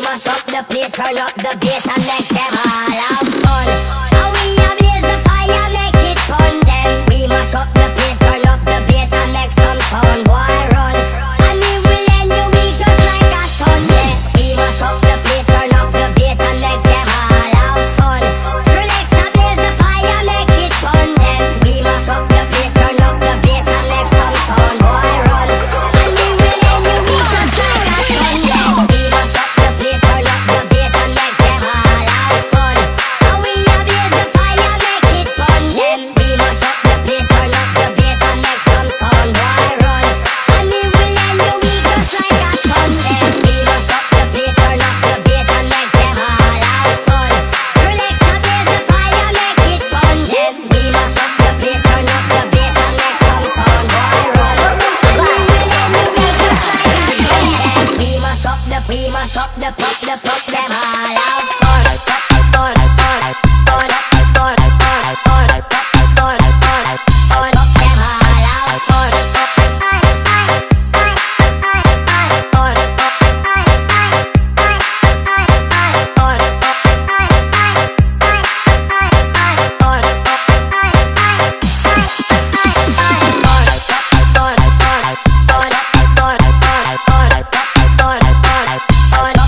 mash up the place, turn up the bass and make them all have fun. And we a blaze the fire, make it fun. Then we mash up the place, turn up the bass and make some sound. Boy run, and we will end your week just like a Sunday. We mash up the place, turn up the bass and make them all have fun. Skrillex a blaze the fire, make it fun. Then we mash up the place, turn up the bass and make some sound. Boy run, and we will end your week just like a Sunday. We mash up the place, turn up the bass and make them all have fun. And we a blaze the fire, make it fun. Then we mash up the place, turn up the bass and make some sound. Boy run, and we will end your week just like a Sunday. We mash up the place, turn up the bass and make them all have fun. Skrillex a blaze the fire, make it fun. Then we mash up the place, turn up the bass and make some sound. Boy run, and we will end your week just like a Sunday. We mash up the pop them all have fun. Fun, fun, fun, fun, fun, fun, fun, fun, fun, fun,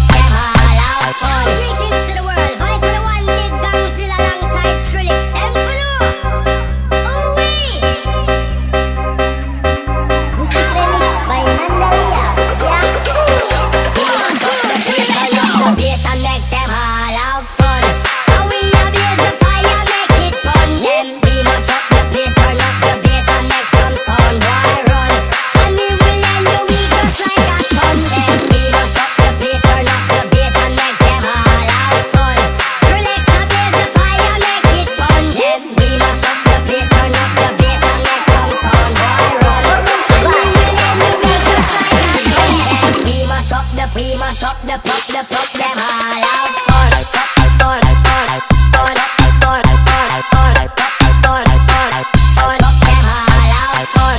them all have fun. Greetings to the world, voice of the one big gang still alongside Skrillex. Them for know. Ooh-wee. Music remix by Mandalia. We mash up the place, turn up the bass and make them all have fun. And we a blaze the fire, make it fun. Then we mash up the place, turn up the bass and make some sound. Boy run, and we will end your week just like a Sunday. We mash up the place, turn up the bass and make them all have fun. Skrillex a blaze the fire, make it fun. Then we mash up the place, turn up the bass and make some sound. Boy run, and we will end your week just like a Sunday. We mash up the pop them all have fun. Fun, fun, fun, fun, fun, fun, fun, fun, fun, them all have fun.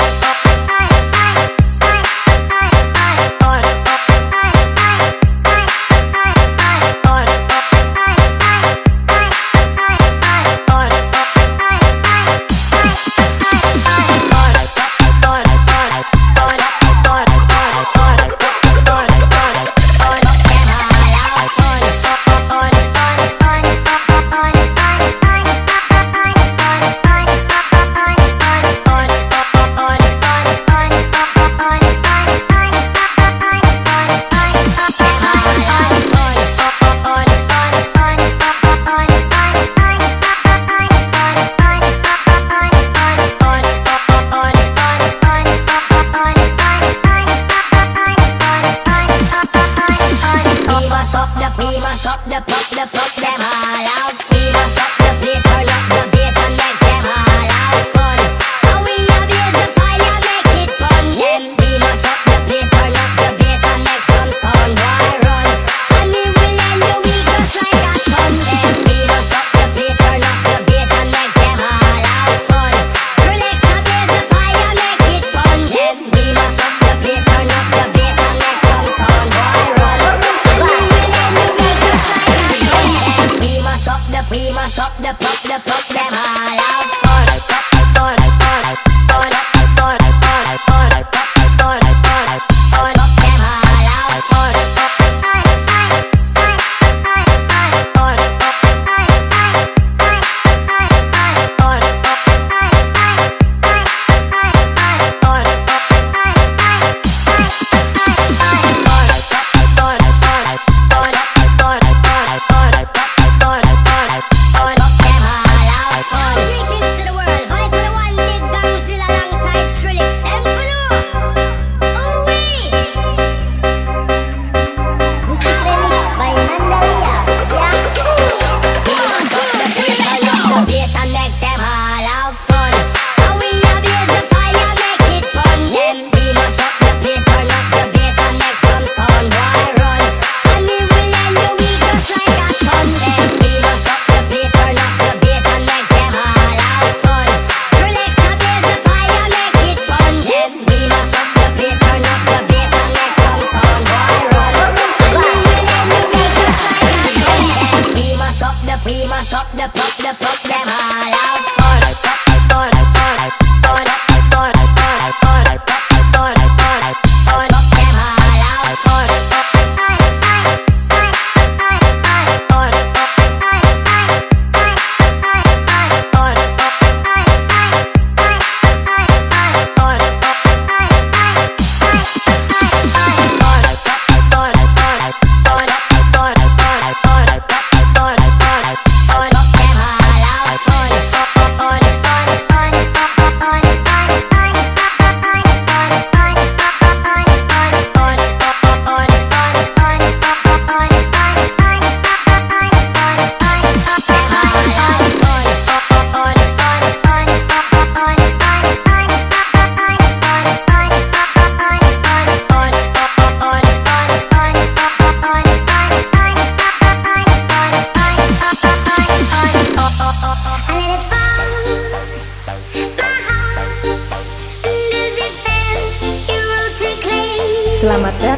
We mash up the pop them all have. We mash up the place, turn up the bass and make them all have fun. And we a blaze the fire, make it fun. Then we mash up the place, turn up the bass and make some sound. Boy run, and we will end your week just like a Sunday. We mash up the place, turn up the bass and make them all have fun. Skrillex a blaze the fire, make it fun. Then we mash up the place, turn up the bass and make some sound. Boy run, and we will end your week just like a Sunday. We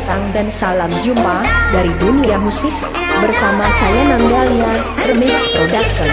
datang dan salam jumpa dari dunia musik bersama saya Nandalia Remix Production.